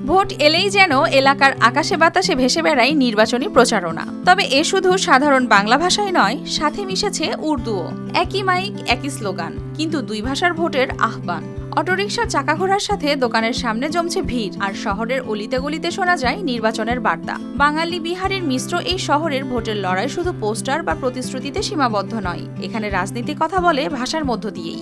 Vote এলেই যেন এলাকার আকাশে বাতাসে ভেসে বেড়ায় নির্বাচনী প্রচারণা। তবে এ শুধু সাধারণ বাংলা ভাষায় নয়, সাথে মিশেছে উর্দুও। একই মাইক, একই স্লোগান, কিন্তু দুই ভাষার ভোটের আহ্বান। অটোরিকশার চাকা ঘোড়ার সাথে দোকানের সামনে জমছে ভিড়, আর শহরের অলিতে গলিতে শোনা যায় নির্বাচনের বার্তা। বাঙালি বিহারের মিশ্র এই শহরের ভোটের লড়াই শুধু পোস্টার বা প্রতিশ্রুতিতে সীমাবদ্ধ নয়, এখানে রাজনীতি কথা বলে ভাষার মধ্য দিয়েই।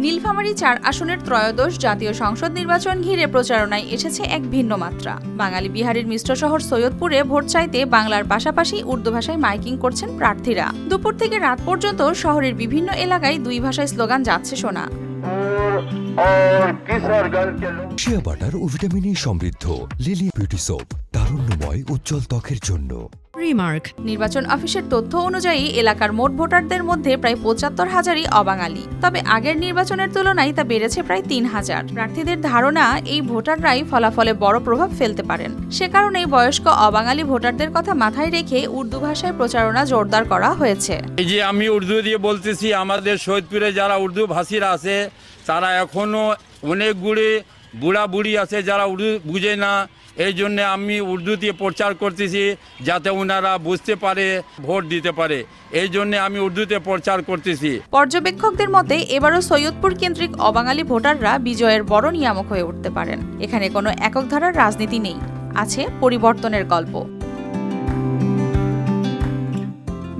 নীলফামারী ৪ আসনের ত্রয়োদশ জাতীয় সংসদ নির্বাচন ঘিরে প্রচারণায় এসেছে এক ভিন্ন মাত্রা। বাঙালি বিহারের মিশ্র শহর সৈয়দপুরে ভোট চাইতে বাংলার পাশাপাশি উর্দু ভাষায় মাইকিং করছেন প্রার্থীরা। দুপুর থেকে রাত পর্যন্ত শহরের বিভিন্ন এলাকায় দুই ভাষায় স্লোগান যাচ্ছে শোনা। শিয়া বাটার ও ভিটামিনে সমৃদ্ধ লিলি বিউটি সোপ, তারুণ্যময় উজ্জ্বল ত্বকের জন্য। রিমার্ক, নির্বাচন অফিসের তথ্য অনুযায়ী এলাকার মোট ভোটারদের মধ্যে প্রায় ৭৫,০০০ই অবাঙালি। তবে আগের নির্বাচনের তুলনায় তা বেড়েছে প্রায় ৩,০০০। প্রার্থীদের ধারণা, এই ভোটাররাই ফলাফলে বড় প্রভাব ফেলতে পারেন। সে কারণেই বয়স্ক অবাঙালি ভোটারদের কথা মাথায় রেখে উর্দু ভাষায় প্রচারণা জোরদার করা হয়েছে। এই যে আমি উর্দু দিয়ে বলতেছি, আমাদের সৈয়দপুরে যারা উর্দু ভাষীরা আছে তারা এখনো অনেকগুলি বুড়া বুড়ি আছে যারা উর্দু বুঝে না। এই জন্য আমি উর্দু দিয়ে প্রচার করতেছি যাতে ওনারা বুঝতে পারে, ভোট দিতে পারে। এই জন্য আমি উর্দুতে প্রচার করতেছি। পর্যবেক্ষকদের মতে এবারও সৈয়দপুর কেন্দ্রিক অবাঙালি ভোটাররা বিজয়ের বড় নিয়ামক হয়ে উঠতে পারেন। এখানে কোনো একক ধারার রাজনীতি নেই, আছে পরিবর্তনের গল্প।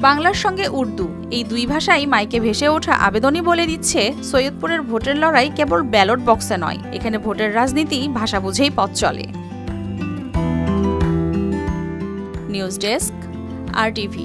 বাংলার সঙ্গে উর্দু, এই দুই ভাষাই মাইকে ভেসে ওঠা আবেদনই বলে দিচ্ছে সৈয়দপুরের ভোটের লড়াই কেবল ব্যালট বক্সে নয়, এখানে ভোটের রাজনীতি ভাষা বুঝেই পথ চলে। News desk, RTV।